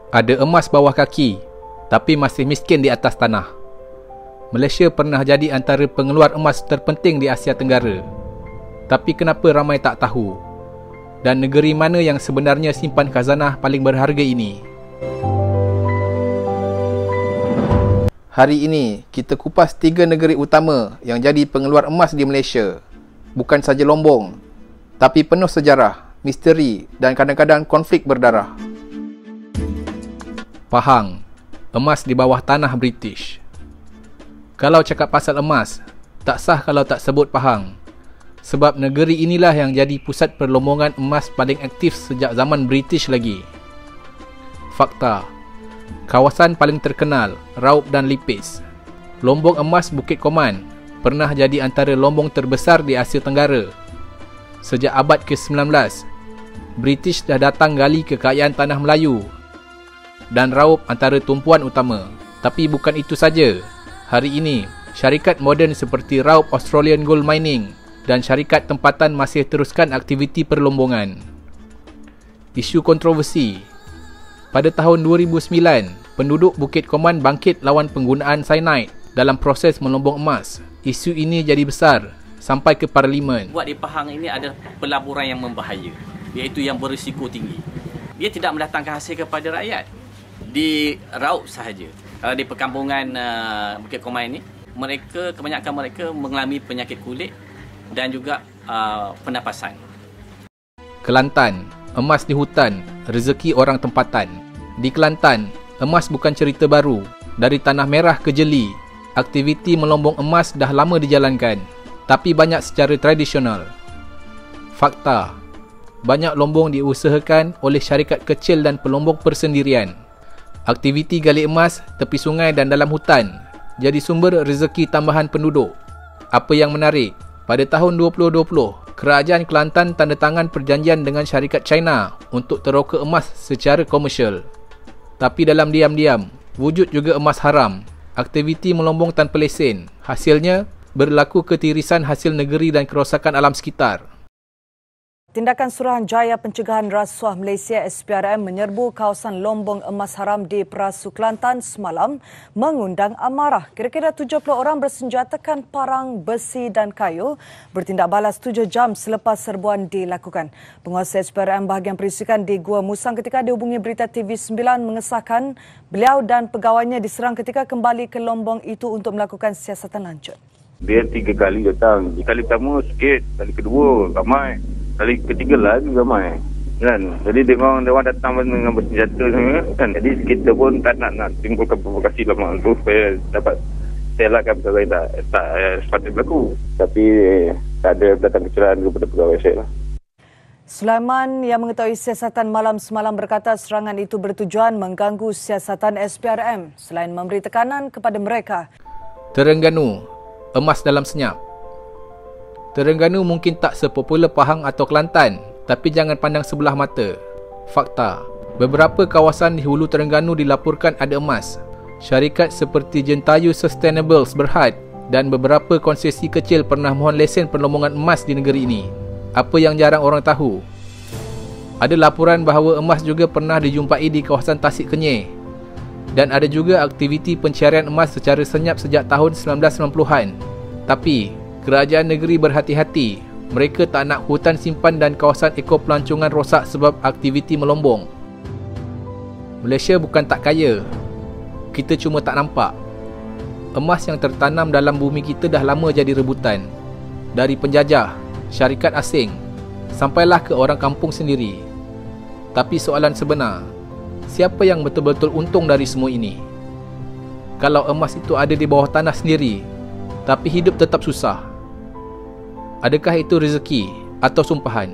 Ada emas bawah kaki, tapi masih miskin di atas tanah. Malaysia pernah jadi antara pengeluar emas terpenting di Asia Tenggara. Tapi kenapa ramai tak tahu? Dan negeri mana yang sebenarnya simpan khazanah paling berharga ini? Hari ini, kita kupas 3 negeri utama yang jadi pengeluar emas di Malaysia. Bukan saja Lombong, tapi penuh sejarah, misteri dan kadang-kadang konflik berdarah. Pahang, emas di bawah tanah British. Kalau cakap pasal emas, tak sah kalau tak sebut Pahang. Sebab negeri inilah yang jadi pusat perlombongan emas paling aktif sejak zaman British lagi. Fakta, kawasan paling terkenal, raup dan lipis. Lombong emas Bukit Koman pernah jadi antara lombong terbesar di Asia Tenggara. Sejak abad ke-19, British dah datang gali kekayaan tanah Melayu dan raup antara tumpuan utama. Tapi bukan itu saja. Hari ini, syarikat moden seperti Raup Australian Gold Mining dan syarikat tempatan masih teruskan aktiviti perlombongan. Isu kontroversi. Pada tahun 2009, penduduk Bukit Koman bangkit lawan penggunaan cyanide dalam proses melombong emas. Isu ini jadi besar sampai ke parlimen. Buat di Pahang ini adalah pelaburan yang membahaya, iaitu yang berisiko tinggi. Dia tidak mendatangkan hasil kepada rakyat. Di Raup sahaja, di perkampungan Bukit Koman ini, kebanyakan mereka mengalami penyakit kulit dan juga pernafasan. Kelantan, emas di hutan, rezeki orang tempatan. Di Kelantan, emas bukan cerita baru. Dari Tanah Merah ke Jeli, aktiviti melombong emas dah lama dijalankan, tapi banyak secara tradisional. Fakta, banyak lombong diusahakan oleh syarikat kecil dan pelombong persendirian. Aktiviti gali emas tepi sungai dan dalam hutan jadi sumber rezeki tambahan penduduk. Apa yang menarik, pada tahun 2020, Kerajaan Kelantan tanda tangan perjanjian dengan syarikat China untuk teroka emas secara komersial. Tapi dalam diam-diam, wujud juga emas haram, aktiviti melombong tanpa lesen. Hasilnya, berlaku ketirisan hasil negeri dan kerosakan alam sekitar. Tindakan Suruhanjaya Pencegahan Rasuah Malaysia SPRM menyerbu kawasan lombong emas haram di Perasu Kelantan semalam mengundang amarah. Kira-kira 70 orang bersenjatakan parang, besi dan kayu bertindak balas 7 jam selepas serbuan dilakukan. Penguasa SPRM bahagian perisikan di Gua Musang ketika dihubungi Berita TV9 mengesahkan beliau dan pegawainya diserang ketika kembali ke lombong itu untuk melakukan siasatan lanjut. Dia 3 kali datang. Kali pertama sikit, kali kedua ramai. Kali ketiga lagi ramai kan. Jadi dia orang datang dengan bersenjata semua kan. Jadi kita pun tak nak timbulkan provokasi lama tu supaya dapat elakkan perkara yang tak sepatutnya berlaku. Tapi tak ada datang kecelakaan kepada pegawai saya lah. Sulaiman yang mengetahui siasatan malam semalam berkata serangan itu bertujuan mengganggu siasatan SPRM selain memberi tekanan kepada mereka. Terengganu, emas dalam senyap. Terengganu mungkin tak sepopular Pahang atau Kelantan, tapi jangan pandang sebelah mata. Fakta, beberapa kawasan di hulu Terengganu dilaporkan ada emas. Syarikat seperti Jentayu Sustainables Berhad dan beberapa konsesi kecil pernah mohon lesen perlombongan emas di negeri ini. Apa yang jarang orang tahu, ada laporan bahawa emas juga pernah dijumpai di kawasan Tasik Kenyir. Dan ada juga aktiviti pencarian emas secara senyap sejak tahun 1990-an. Tapi kerajaan negeri berhati-hati. Mereka tak nak hutan simpan dan kawasan ekopelancongan rosak sebab aktiviti melombong. Malaysia bukan tak kaya. Kita cuma tak nampak. Emas yang tertanam dalam bumi kita dah lama jadi rebutan. Dari penjajah, syarikat asing, sampailah ke orang kampung sendiri. Tapi soalan sebenar, siapa yang betul-betul untung dari semua ini? Kalau emas itu ada di bawah tanah sendiri, tapi hidup tetap susah, adakah itu rezeki atau sumpahan?